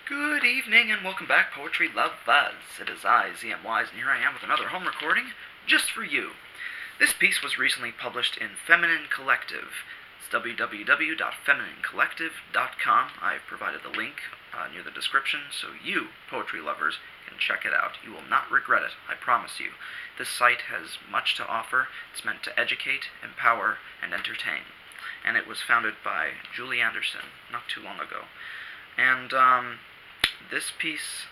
Good evening and welcome back, Poetry Lovers. It is I, ZMWise, and here I am with another home recording just for you. This piece was recently published in Feminine Collective. It's www.femininecollective.com. I've provided the link near the description so you, poetry lovers, can check it out. You will not regret it, I promise you. This site has much to offer. It's meant to educate, empower, and entertain. And it was founded by Julie Anderson not too long ago. And this piece,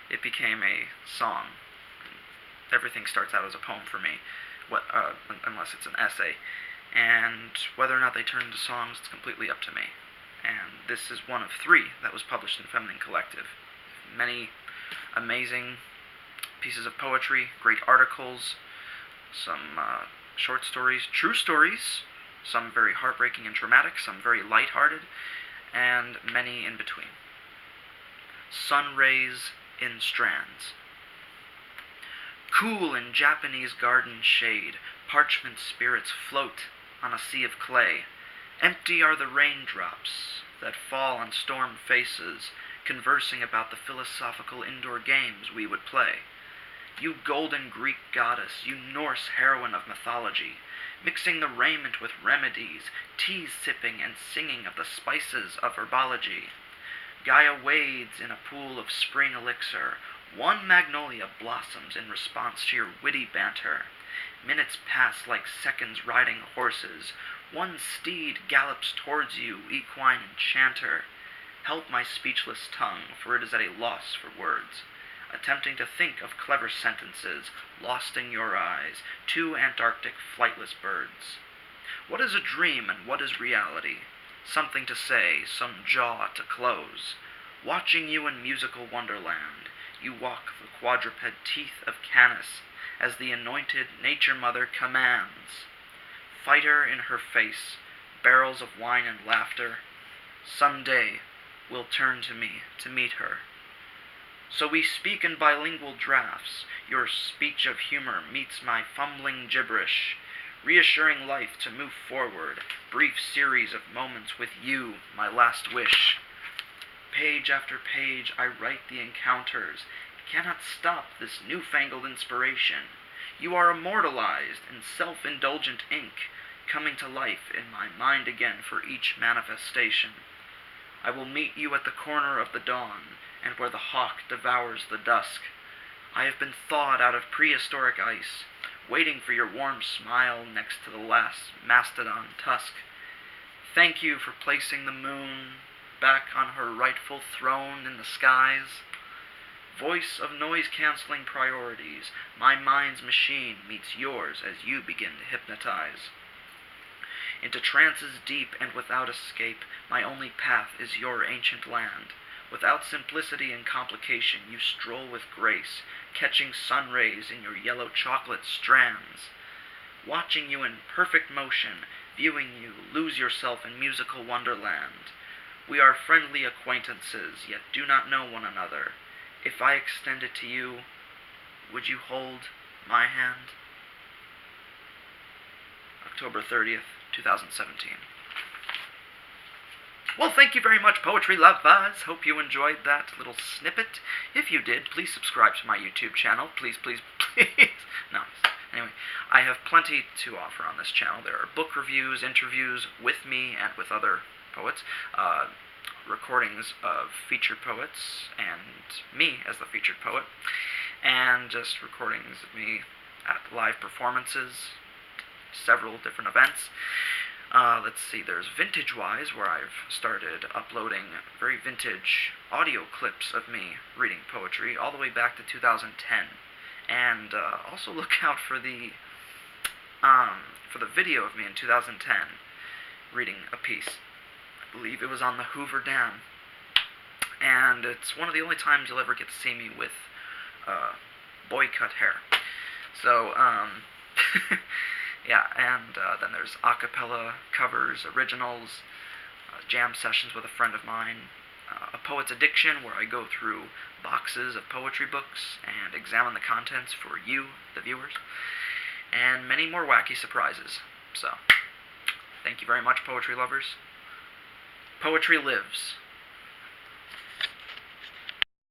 it became a song. Everything starts out as a poem for me, unless it's an essay. And whether or not they turn into songs, it's completely up to me. And this is one of 3 that was published in Feminine Collective. Many amazing pieces of poetry, great articles, some short stories, true stories, some very heartbreaking and traumatic, some very lighthearted, and many in between. Sun rays in Strands. Cool in Japanese garden shade, parchment spirits float on a sea of clay. Empty are the raindrops that fall on storm faces, conversing about the philosophical indoor games we would play. You golden Greek goddess, you Norse heroine of mythology, mixing the raiment with remedies, tea sipping and singing of the spices of herbology. Gaia wades in a pool of spring elixir. One magnolia blossoms in response to your witty banter. Minutes pass like seconds riding horses. One steed gallops towards you, equine enchanter. Help my speechless tongue, for it is at a loss for words. Attempting to think of clever sentences, lost in your eyes, 2 Antarctic flightless birds. What is a dream and what is reality? Something to say, some jaw to close. Watching you in musical wonderland, you walk the quadruped teeth of Canis, as the anointed nature mother commands. Fighter in her face, barrels of wine and laughter, some day will turn to me to meet her. So we speak in bilingual drafts. Your speech of humor meets my fumbling gibberish, reassuring life to move forward, brief series of moments with you, my last wish. Page after page I write the encounters, cannot stop this newfangled inspiration. You are immortalized in self-indulgent ink, coming to life in my mind again for each manifestation. I will meet you at the corner of the dawn, and where the hawk devours the dusk. I have been thawed out of prehistoric ice, waiting for your warm smile next to the last mastodon tusk. Thank you for placing the moon back on her rightful throne in the skies. Voice of noise-canceling priorities, my mind's machine meets yours as you begin to hypnotize. Into trances deep and without escape, my only path is your ancient land. Without simplicity and complication, you stroll with grace, catching sun rays in your yellow chocolate strands. Watching you in perfect motion, viewing you lose yourself in musical wonderland. We are friendly acquaintances, yet do not know one another. If I extend it to you, would you hold my hand? October 30th, 2017. Well, thank you very much, Poetry Lovers. Hope you enjoyed that little snippet. If you did, please subscribe to my YouTube channel. Please, please, please. No. Anyway, I have plenty to offer on this channel. There are book reviews, interviews with me and with other poets, recordings of featured poets, and me as the featured poet, and just recordings of me at live performances, several different events. Let's see, there's Vintage-wise, where I've started uploading very vintage audio clips of me reading poetry all the way back to 2010. And also look out for the video of me in 2010 reading a piece. I believe it was on the Hoover Dam. And it's one of the only times you'll ever get to see me with boy-cut hair. So, yeah, and then there's a cappella covers, originals, jam sessions with a friend of mine, A Poet's Addiction, where I go through boxes of poetry books and examine the contents for you, the viewers, and many more wacky surprises. So, thank you very much, poetry lovers. Poetry lives.